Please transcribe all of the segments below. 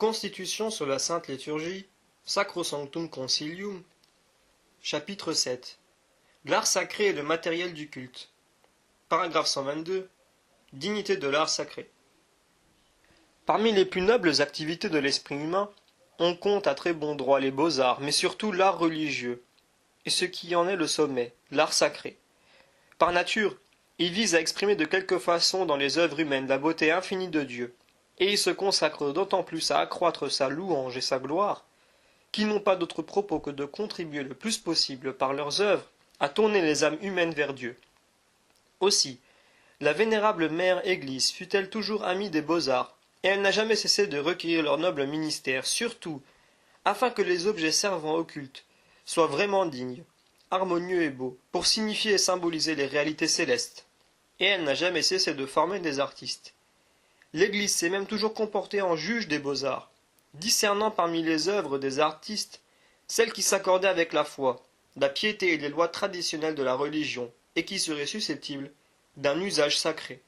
Constitution sur la Sainte Liturgie, Sacrosanctum Concilium, chapitre 7. L'art sacré et le matériel du culte. Paragraphe 122. Dignité de l'art sacré. Parmi les plus nobles activités de l'esprit humain, on compte à très bon droit les beaux-arts, mais surtout l'art religieux, et ce qui en est le sommet, l'art sacré. Par nature, il vise à exprimer de quelque façon dans les œuvres humaines la beauté infinie de Dieu, et il se consacre d'autant plus à accroître sa louange et sa gloire, qu'ils n'ont pas d'autre propos que de contribuer le plus possible par leurs œuvres à tourner les âmes humaines vers Dieu. Aussi, la vénérable mère Église fut-elle toujours amie des beaux-arts, et elle n'a jamais cessé de recueillir leur noble ministère, surtout afin que les objets servant au culte soient vraiment dignes, harmonieux et beaux, pour signifier et symboliser les réalités célestes. Et elle n'a jamais cessé de former des artistes. L'Église s'est même toujours comportée en juge des beaux-arts, discernant parmi les œuvres des artistes celles qui s'accordaient avec la foi, la piété et les lois traditionnelles de la religion, et qui seraient susceptibles d'un usage sacré.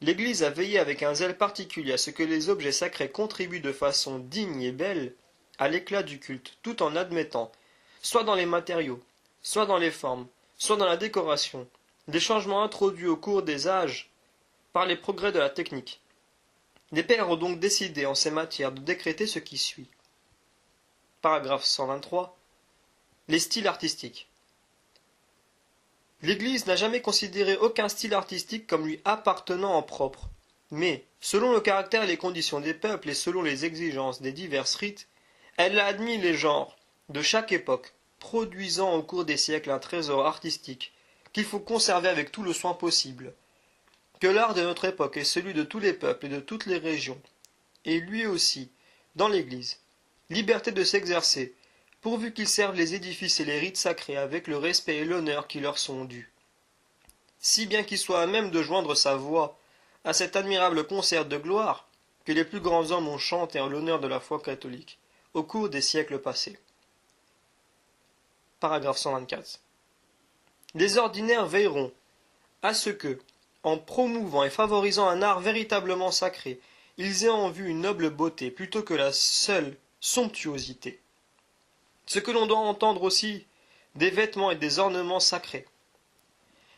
L'Église a veillé avec un zèle particulier à ce que les objets sacrés contribuent de façon digne et belle à l'éclat du culte, tout en admettant, soit dans les matériaux, soit dans les formes, soit dans la décoration, des changements introduits au cours des âges par les progrès de la technique. Les pères ont donc décidé en ces matières de décréter ce qui suit. Paragraphe 123. Les styles artistiques. L'Église n'a jamais considéré aucun style artistique comme lui appartenant en propre, mais, selon le caractère et les conditions des peuples et selon les exigences des divers rites, elle a admis les genres de chaque époque, produisant au cours des siècles un trésor artistique qu'il faut conserver avec tout le soin possible. Que l'art de notre époque est celui de tous les peuples et de toutes les régions, et lui aussi, dans l'Église, liberté de s'exercer, pourvu qu'ils servent les édifices et les rites sacrés avec le respect et l'honneur qui leur sont dus. Si bien qu'il soit à même de joindre sa voix à cet admirable concert de gloire que les plus grands hommes ont chanté en l'honneur de la foi catholique au cours des siècles passés. Paragraphe 124. Les ordinaires veilleront à ce que, en promouvant et favorisant un art véritablement sacré, ils aient en vue une noble beauté plutôt que la seule somptuosité. Ce que l'on doit entendre aussi des vêtements et des ornements sacrés.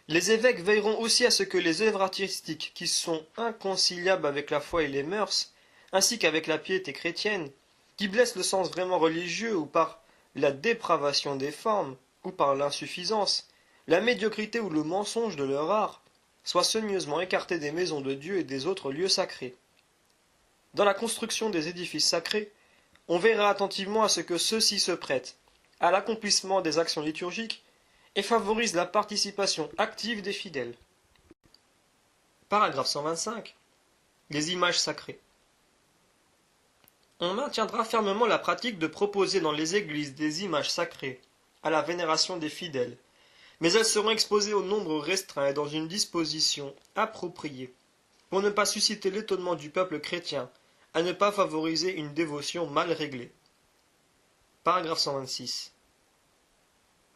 Les évêques veilleront aussi à ce que les œuvres artistiques qui sont inconciliables avec la foi et les mœurs, ainsi qu'avec la piété chrétienne, qui blessent le sens vraiment religieux ou par la dépravation des formes, ou par l'insuffisance, la médiocrité ou le mensonge de leur art, soient soigneusement écartés des maisons de Dieu et des autres lieux sacrés. Dans la construction des édifices sacrés, on verra attentivement à ce que ceux-ci se prêtent à l'accomplissement des actions liturgiques et favorisent la participation active des fidèles. Paragraphe 125. Les images sacrées. On maintiendra fermement la pratique de proposer dans les églises des images sacrées à la vénération des fidèles, mais elles seront exposées au nombre restreint et dans une disposition appropriée, pour ne pas susciter l'étonnement du peuple chrétien, à ne pas favoriser une dévotion mal réglée. Paragraphe 126.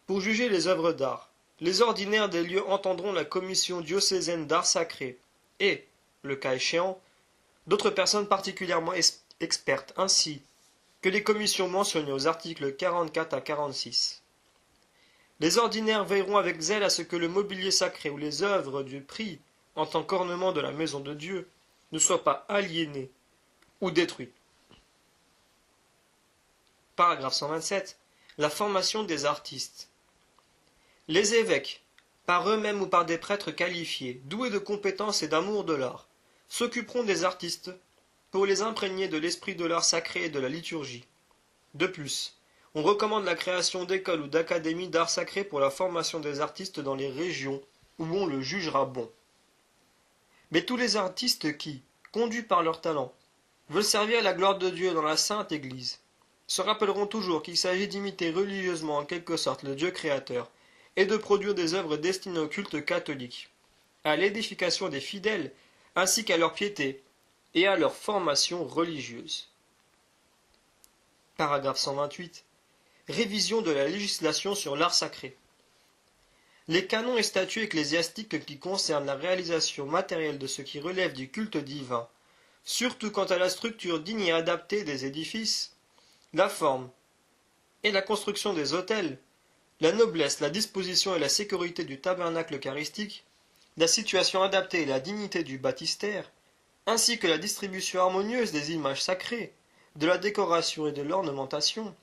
Pour juger les œuvres d'art, les ordinaires des lieux entendront la commission diocésaine d'art sacré et, le cas échéant, d'autres personnes particulièrement expertes, ainsi que les commissions mentionnées aux articles 44 à 46. Les ordinaires veilleront avec zèle à ce que le mobilier sacré ou les œuvres du prix, en tant qu'ornement de la maison de Dieu, ne soient pas aliénés ou détruits. Paragraphe 127. La formation des artistes. Les évêques, par eux-mêmes ou par des prêtres qualifiés, doués de compétences et d'amour de l'art, s'occuperont des artistes pour les imprégner de l'esprit de l'art sacré et de la liturgie. De plus, on recommande la création d'écoles ou d'académies d'art sacré pour la formation des artistes dans les régions où on le jugera bon. Mais tous les artistes qui, conduits par leur talent, veulent servir à la gloire de Dieu dans la Sainte Église, se rappelleront toujours qu'il s'agit d'imiter religieusement en quelque sorte le Dieu créateur et de produire des œuvres destinées au culte catholique, à l'édification des fidèles ainsi qu'à leur piété et à leur formation religieuse. Paragraphe 128. Révision de la législation sur l'art sacré. Les canons et statuts ecclésiastiques qui concernent la réalisation matérielle de ce qui relève du culte divin surtout quant à la structure digne et adaptée des édifices, la forme et la construction des autels, la noblesse, la disposition et la sécurité du tabernacle eucharistique, la situation adaptée et la dignité du baptistère, ainsi que la distribution harmonieuse des images sacrées, de la décoration et de l'ornementation.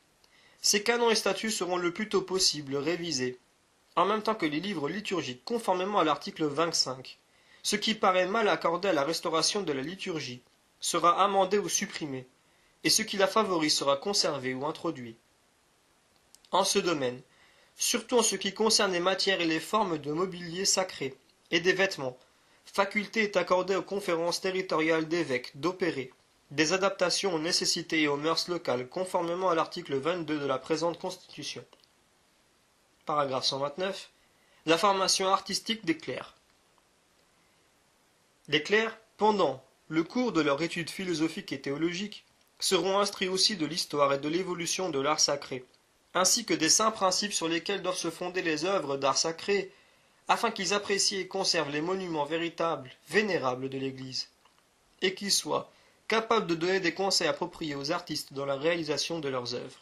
Ces canons et statuts seront le plus tôt possible révisés, en même temps que les livres liturgiques conformément à l'article 25. Ce qui paraît mal accordé à la restauration de la liturgie sera amendé ou supprimé, et ce qui la favorise sera conservé ou introduit. En ce domaine, surtout en ce qui concerne les matières et les formes de mobilier sacré et des vêtements, faculté est accordée aux conférences territoriales d'évêques d'opérer des adaptations aux nécessités et aux mœurs locales conformément à l'article 22 de la présente Constitution. Paragraphe 129. La formation artistique des clercs. Les clercs, pendant le cours de leur étude philosophique et théologique, seront instruits aussi de l'histoire et de l'évolution de l'art sacré, ainsi que des saints principes sur lesquels doivent se fonder les œuvres d'art sacré, afin qu'ils apprécient et conservent les monuments véritables, vénérables de l'Église, et qu'ils soient capables de donner des conseils appropriés aux artistes dans la réalisation de leurs œuvres.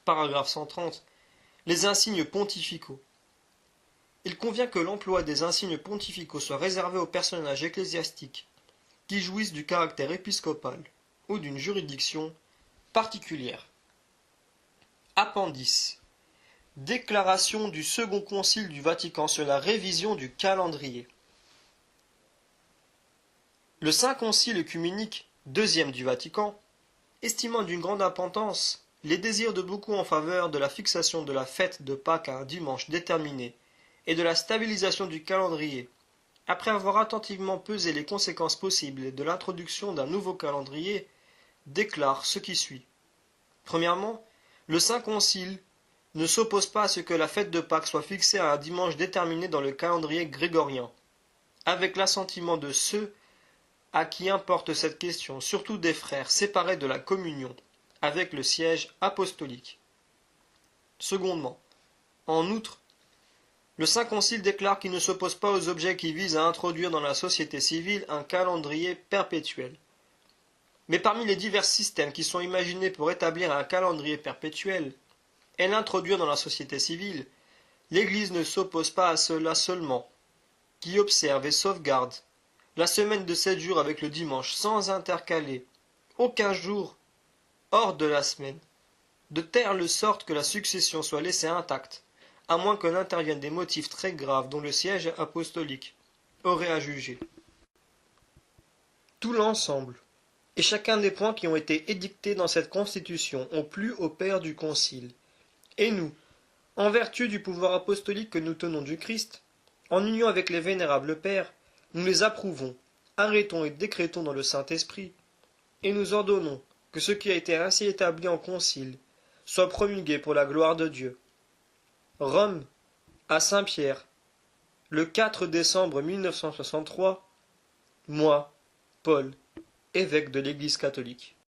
Paragraphe 130. Les insignes pontificaux. Il convient que l'emploi des insignes pontificaux soit réservé aux personnages ecclésiastiques qui jouissent du caractère épiscopal ou d'une juridiction particulière. Appendice. Déclaration du Second Concile du Vatican sur la révision du calendrier. Le Saint Concile œcuménique, deuxième du Vatican, estimant d'une grande importance les désirs de beaucoup en faveur de la fixation de la fête de Pâques à un dimanche déterminé et de la stabilisation du calendrier, après avoir attentivement pesé les conséquences possibles de l'introduction d'un nouveau calendrier, déclare ce qui suit. Premièrement, le Saint Concile ne s'oppose pas à ce que la fête de Pâques soit fixée à un dimanche déterminé dans le calendrier grégorien, avec l'assentiment de ceux à qui importe cette question, surtout des frères séparés de la communion, avec le siège apostolique. Secondement, en outre, le Saint Concile déclare qu'il ne s'oppose pas aux objets qui visent à introduire dans la société civile un calendrier perpétuel. Mais parmi les divers systèmes qui sont imaginés pour établir un calendrier perpétuel et l'introduire dans la société civile, l'Église ne s'oppose pas à cela seulement, qui observe et sauvegarde la semaine de 7 jours avec le dimanche sans intercaler aucun jour hors de la semaine, de telle sorte que la succession soit laissée intacte, à moins que n'interviennent des motifs très graves dont le siège apostolique aurait à juger. Tout l'ensemble et chacun des points qui ont été édictés dans cette Constitution ont plu au Père du Concile, et nous, en vertu du pouvoir apostolique que nous tenons du Christ, en union avec les vénérables Pères, nous les approuvons, arrêtons et décrétons dans le Saint-Esprit, et nous ordonnons que ce qui a été ainsi établi en concile soit promulgué pour la gloire de Dieu. Rome, à Saint-Pierre, le 4 décembre 1963, moi, Paul, évêque de l'Église catholique.